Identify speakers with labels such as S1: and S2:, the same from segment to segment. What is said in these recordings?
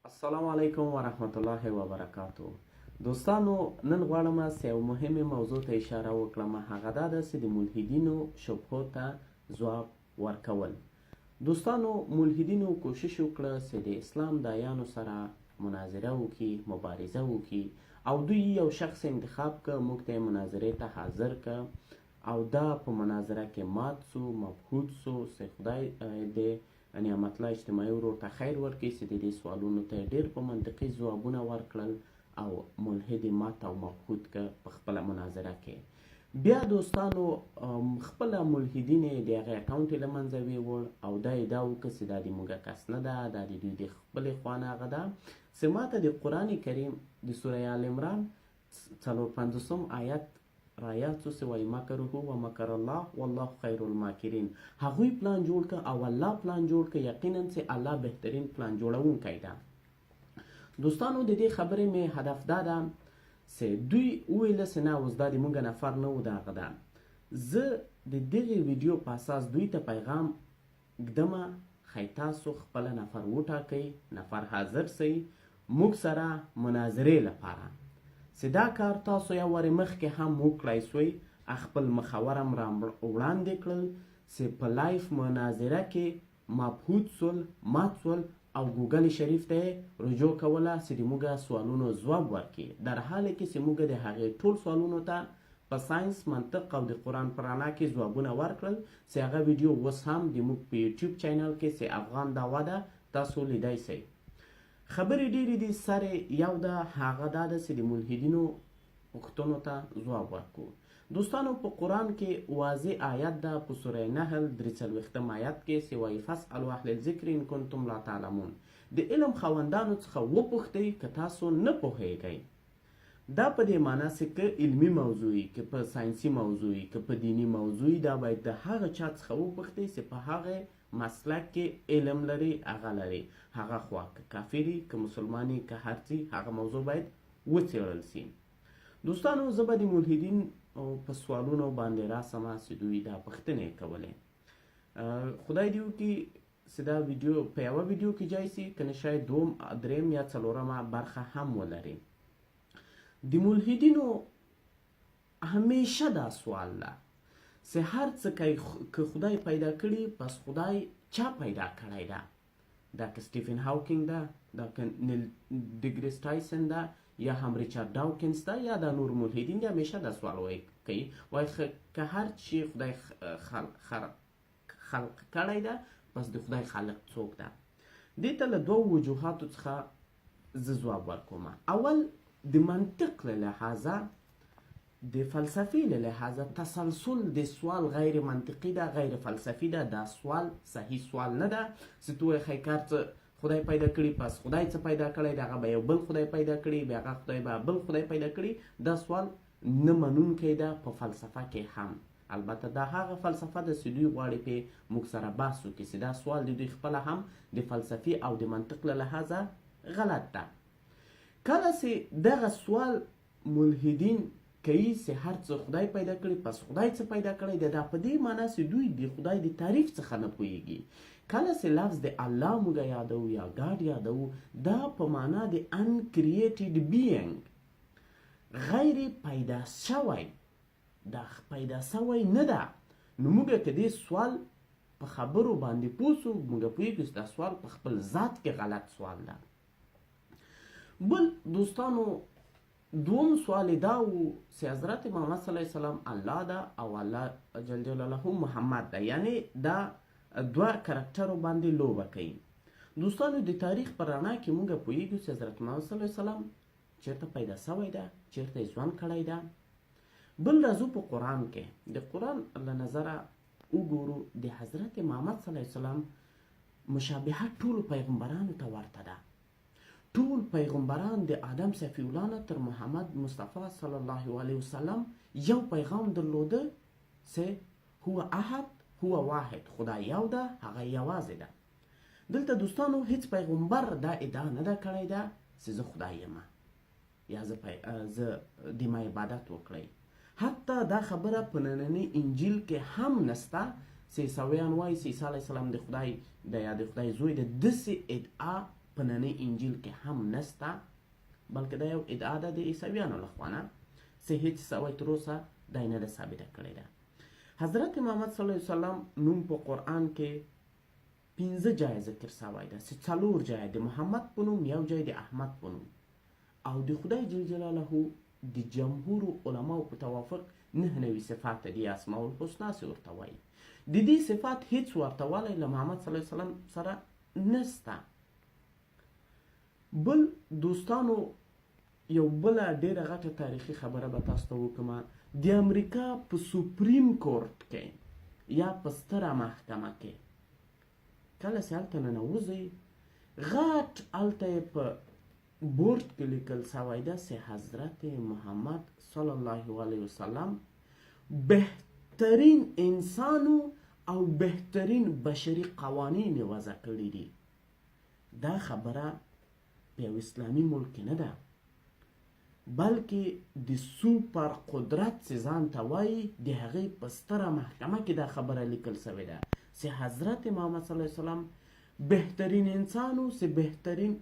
S1: السلام علیکم ورحمت الله وبرکاتو. دوستانو نن غواړم چې یو مهمه موضوع ته اشاره وکړم، هغه دا ده چې د ملحدینو شبهو ته ځواب ورکول. دوستانو ملحدینو کوشش وکړه چې د اسلام دایانو سره مناظره وکړي، مبارزه وکړي او دوی یو شخص انتخاب کړه، موږ ته مناظرې ته حاضر کړه او دا په مناظره کې مات سو، مبهوت سو چې خدای د نعمت الله اجتماعي ورور ته خیر ورکړي چې د دې سوالونو ته ډېر په منطقي ځوابونه ورکړل او ملحد مات او مبهوت که په خپله مناظره کې. بیا دوستانو خپله ملحدین یې د هغې اکاونټ یې له منځه ویوړ او دا یې دا وکړه چې دا د موږ کس نه ده، دا د دوی د خپلې خوا نه هغه ده چې ما ته د قرآن کریم د سوره آل عمران 54 آیت رایات څو چې وایي مکره و مکر الله والله خیر الماکرین. هغوی پلان جوړ که او الله پلان جوړ که، یقینا چې الله بهترین پلان جوړونکی ده. دوستانو د دې خبرې مې هدف دا ده چې دوی وویله چې نه اوس دا د موږ نفر نه و، د هغه ده. زه د دغې ویډیو په اساس دوی ته پیغام ږدمه، ښایي تاسو خپله نفر وټاکئ، نفر حاضر سئ موږ سره مناظرې لپاره. چې دا کار تاسو یو وارې مخکې هم وکړی سوی، خپل مخور هم وړاندې کړل چې په لایف مناظره کې مبهوت سول، مات سول او ګوګل شریف ته یې رجوع کوله چې د موږ سوالونو ځواب ورکړي، در حال کې چې موږ د هغې ټول سوالونو ته په ساینس، منطق او د قرآن په رڼا کې ځوابونه ورکړل چې هغه ویډیو اوس هم د موږ په یوټیوب چینل کې چې افغان دعوا ده تاسو لیدی سئ. خبرې ډېرې دي، سر یو ده، هغه دا ده چې د ملحدینو پوښتنو ته ځواب ورکړو. دوستانو په قرآن کې واضح آیت ده په سوره نحل 43 آیت کې چې وایي فاسألوا اهل الذکر ان کنتم لا تعلمون. د علم خاوندانو څخه وپوښتئ که تاسو نه پوهیږئ. دا په دې معنی چې که علمي موضوع وي، که په ساینسي موضوع وي، که په دیني موضوع وي، دا باید د هغه چا څخه وپوښتئ چې په هغې مسلک کې علم لري، هغه لري، هغه خوا که کافري که مسلماني که هر څه، هغه موضوع باید وڅېړل سي. دوستانو زه به د ملحدین په سوالونو باندې راسم چې دوی دا پوښتنې کولې. خدای دې وکړي چې دا ویډیو په یوه ویډیو کې جای سي، که نه شاید دوم، دریم یا څلورمه برخه هم ولري. د ملحدینو همیشه دا سوال ده چې هر څه کوي که خدای پیدا کړي پس خدای چا پیدا کړی ده؟ دا که سټیفن هاوکینګ ده، دا که نیل ډیګریس ټایسن ده، یا هم ریچارډ ډاوکنز ده، یا دا نور ملحدین دي همیشه دا سوال کوي، وایي که هر چی خدای خلق کړی ده پس د خدای خالق څوک ده؟ دې ته له دوو وجوهاتو څخه زه ځواب ورکوم. اول د منطق له لحاظه، د فلسفې له لحاظه تسلسل د سوال غیر منطقي ده، غیر فلسفي ده. دا سوال صحیح سوال نه ده چې تو وایې ښایي کار څه خدای پیدا کړي پس خدای څه پیدا کړی د هغه به یو بل خدای پیدا کړي، بیا هغه خدای به بل خدای پیدا کړي. دا سوال نه منونکی ده په فلسفه کې هم. البته دا هغه فلسفه ده چې دوی غواړي پې موږ سره بحث وکړي چې دا سوال د دوی خپله هم د فلسفي او د منطق له لحاظه غلط ده. کله چې دغه سوال ملحدین کوي چې هر څه خدای پیدا کړي پس خدای څه پیدا کړی دی، دا په دې معنی چې دوی د خدای د تعریف څخه نه پوهیږي. کله چې لفظ د الله موږ یادو یا ګاډ یادو، دا په معنا د uncreated being، غیر پیدا شوی، دا پیدا شوی نه ده. نو موږ که دې سوال په خبرو باندې پوه سو، موږ پوهیږو چې دا سوال په خپل ذات کې غلط سوال ده. بل دوستانو دوم سوال دا و چې حضرت محمد صلی الله علیه وسلم الله ده او الله جل جلاله محمد ده، یعنی دا دوه کرکټرو باندې لوبه کوي. دوستانو د تاریخ په رڼا کې موږ پوهیږو چې حضرت محمد صلی الله علیه وسلم چیرته پیدا شوی ده، چیرته یې ژوند کړی ده. بل راځو په قرآن کې، د قرآن له نظره وګورو د حضرت محمد صلی الله علیه وسلم مشابهت ټولو پیغمبرانو ته ورته ده. ټول پیغمبران د آدم صفی الله نه تر محمد مصطفی صلی الله علیه وسلم یو پیغام درلوده چې هو احد، هو واحد، خدای یو ده، هغه یوازې ده. دلته دوستانو هیڅ پیغمبر دا ادعا نه ده کړې ده چې زه خدای یم یا زه د ما عبادت وکړئ. حتی دا خبره په ننني انجیل کې هم نسته چې عیسویان وایي چې عیسی علیه السلام د خدای د خدای زوی ده. داسې ادعا په ننني انجیل کې هم نسته، بلکې دا یو ادعا ده د عیسویانو لخوا نه، چې هیڅ سوی تر اوسه دا یې نه ده ثابته کړې ده. حضرت محمد صلی الله علیه وسلم نوم په قرآن کې 15 ځایه ذکر سوی ده، چې 4 ځایه د محمد په نوم، یو ځای د احمد په نوم، او د خدای جل جلاله د جمهور علماو په توافق 99 صفات دي اسماء الحسنا چې ورته وایي. د دې صفات هیڅ ورته والی له محمد صلی الله علیه وسلم سره نسته. بل دوستانو یو بله ډیره غټه تاریخي خبره به تاسو ته وکړم. د امریکا په سپریم کورټ کې یا په ستره محکمه کې کله چې هلته ننوځئ، غټ هلته یې په بورډ کې لیکل سوی ده چې حضرت محمد صلی الله علیه وسلم بهترین انسانو او بهترین بشري قوانین یې وضع کړي دي. دا خبره په یو اسلامي ملک کې نه ده، بلکې د سوپر قدرت چې ځان ته وایي د هغې په ستره محکمه کې دا خبره لیکل سوې ده چې حضرت محمد صلی الله علیه وسلم بهترین انسانو چې بهترین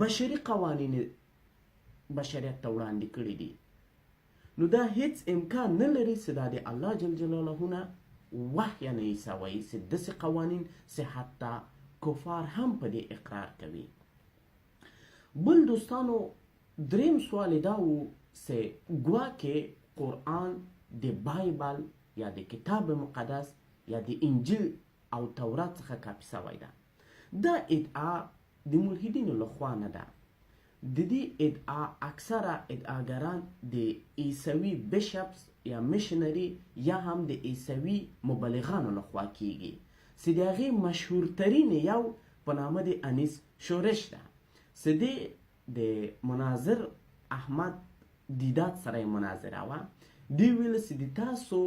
S1: بشري قوانین بشریت ته وړاندې کړي دي. نو دا هیڅ امکان نه لري چې دا د الله جل جلاله نه وحی نه یې سوی چې داسې قوانین چې حتی کفار هم په دې اقرار کوي. بل دوستانو دریم سوال دا و چې ګواکې قرآن د بایبل یا د کتاب مقدس یا د انجیل او تورات څخه کاپي سوی ده. دا ادعا د ملحدینو لخوا نه ده. د دې ادعا اکثره ادعاګران د عیسوي بشپس یا میشنري یا هم د عیسوي مبلغانو لخوا کیږي، چې د هغې مشهورترین یو په نامه د انیس شورش ده، چې د مناظر احمد دیدات سره یې مناظره وه. دوی ویل چې د تاسو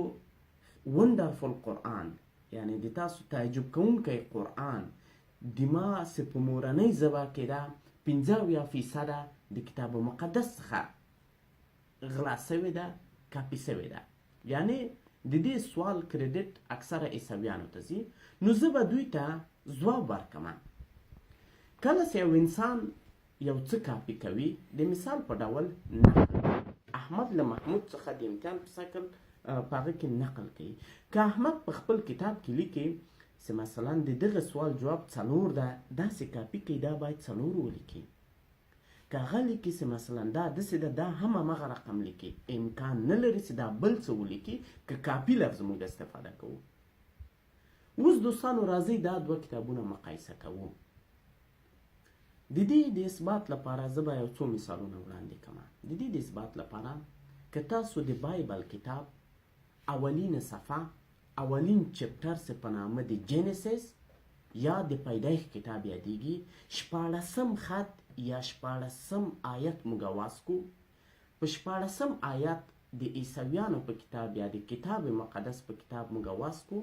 S1: ونډرفل قرآن، یعنی د تاسو تعجب کوونکی قرآن د ما چې په مورنۍ ژبه کې ده 50% د کتاب مقدس څخه غلا سوې ده، کاپي سوې ده. یعنی د دې سوال کریډټ اکثره عیسویانو ته ځي. نو زه به دوی ته ځواب ورکړم. کله چې یو انسان یو څه کاپي کوي، د مثال په ډول نقل، احمد له محمود څخه د امتحان په شکل په هغه کې نقل کوي. که احمد په خپل کتاب کې لیکي چې مثلا د دغه سوال جواب 4 ده، داسې کاپي کوي، دا باید 4 ولیکي. که هغه لیکي چې مثلا دا داسې ده، دا هم همغه رقم لیکي. امکان نه لري چې دا بل څه ولیکي که کاپي لفظ موږ استفاده کوو. اوس دوستانو راځئ دا 2 کتابونه مقایسه کوو. د دې د اثبات لپاره زه به یو څو مثالونه وړاندې کړم. د دې د اثبات لپاره که تاسو د بایبل کتاب اولینه صفحه، اولین چپټر چې په نامه د جینیسیس یا د پیدایښت کتاب یادیږي، 14 خط یا 14 آیت موږ واسکو. په 14 آیت د عیسویانو په کتاب یا د کتاب مقدس په کتاب موږ واسکو.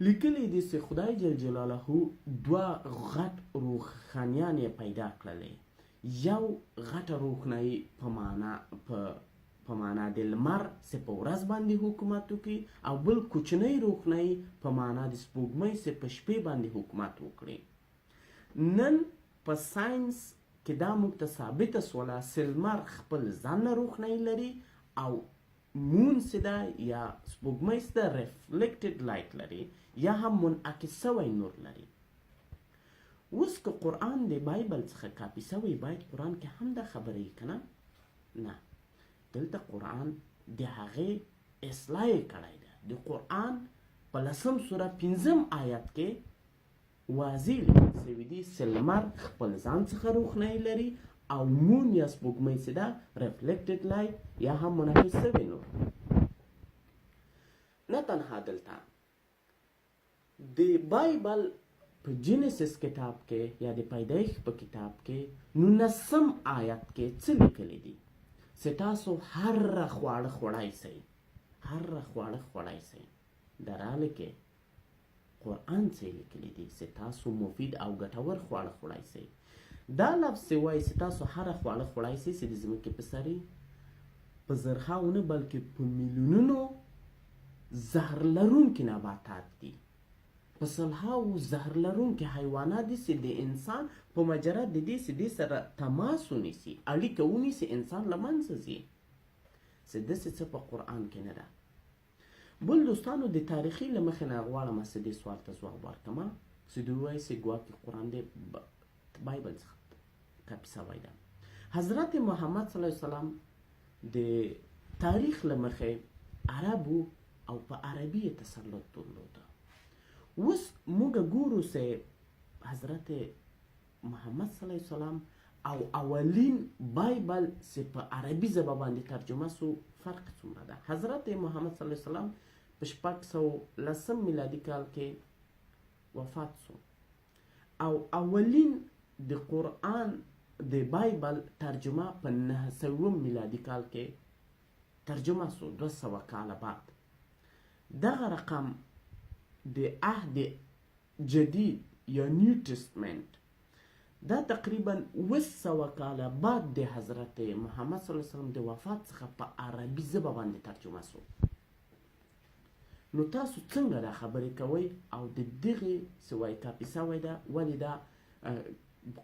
S1: لیکلی دي چې خدای جل جلاله 2 غټ روحانیان یې پیدا کړلې. یو غټه روښنایي په معنا د لمر چې په ورځ باندې حکومت وکړي، او بل کوچنۍ روښنایي په معنا د سپوږمۍ چې په شپې باندې حکومت وکړي. نن په ساینس کې دا موږ ته ثابته سوله چې لمر خپل ځان نه روښنایي لري، او مون چې ده یا سپوږمۍ چې ده ریفلیکټډ لایټ لري یا هم منعکس سوی نور لري. اوس که قرآن د بایبل څخه کاپي سوی، باید قرآن کې هم دا خبره وي که نه؟ نه، دلته قرآن د هغې اصلاح یې کړی ده. د قرآن په 10 سوره 5 آیت کې واضح لیکل سوي دي چې لمر خپل ځان څخه روښنایي لري، او مون یا سپوږمۍ چې ده ریفلیکټډ لایټ یا هم منعکس سوی نور. نه تنها دلته د بایبل په جینیسیس کتاب کې یا د پیدایښت په کتاب کې 19 آیت کې څه لیکلی دي چې تاسو هر خواړه خوړای سئ، هر خواړه خوړای سئ. در حاله کې قرآن څه لیکلی دي چې تاسو مفید او ګټور خواړه خوړای سئ. دا لفظ چې وایي چې تاسو هر خواړه خوړای سئ، چې د ځمکې په سرې په زرهاونه بلکې په میلیونونو زهر لرونکي نباتات دي په سلهاوو زهر لرونکي حیوانات دي چې د انسان په مجرد د دې چې دې سره تماس ونیسي، اړیکه ونیسي، انسان له منځه ځي. چې داسې څه په قرآن کې نه ده. بل دوستانو د تاریخي له مخې نه غواړم چې دې سوال ته ځواب ورکړم چې دوی وایي چې ګواکې قرآن د بایبل څخه کاپي شوی ده. حضرت محمد صلی الله علیه وسلم د تاریخ له مخې عربو او په عربي یې تسلط درلوده. اوس موږ ګورو چې حضرت محمد صلی الله علیه وسلم او اولین بایبل چې په عربي ژبه باندې ترجمه سو فرق څومره ده. حضرت محمد صلی الله علیه وسلم په 610 میلادي کال کې وفات سو او اولین د قرآن د بایبل ترجمه په 900 میلادي کال کې ترجمه سو، 200 کاله بعد. دغه رقم د عهد جدید یا نیو تستمنت دا تقریبا 200 کاله بعد د حضرت محمد صلی الله علیه وسلم د وفات څخه په عربي ژبه باندې ترجمه سو. نو تاسو څنګه دا خبرې کوئ او د دغې څه وایي کاپي شوی ده؟ ولې دا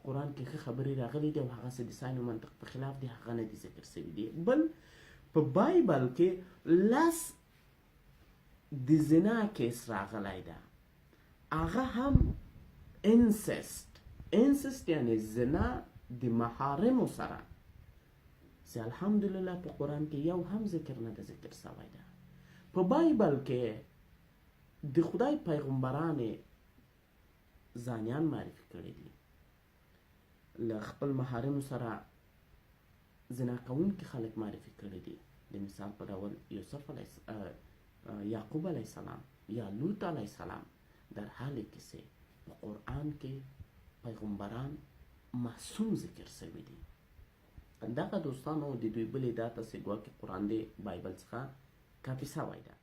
S1: قرآن کې ښه خبرې راغلي دي او هغه څه د ساین و منطق په خلاف دي، هغه نه دي ذکر شوي دي. بل په بایبل کې 10 د زنا کیس راغلی ده، هغه هم انسست یعنی زنا د محارمو سره، چې الحمدلله په قرآن کې یو هم ذکر نه ده ذکر شوی ده. په بایبل کې د خدای پیغمبرانې ځانیان معرفي کړي دي، له خپل محارمو سره زنا کوونکي خلک معرفي کړي دي. د مثال په ډول یعقوب علیه السلام یا لوط علیه السلام، در حالی کې چې په قرآن کې پیغمبران معصوم ذکر شوي دي. دغه دوستانو د دوی بلې دا ته چې ګواکې قرآن د بایبل څخه کاپي شوی ده.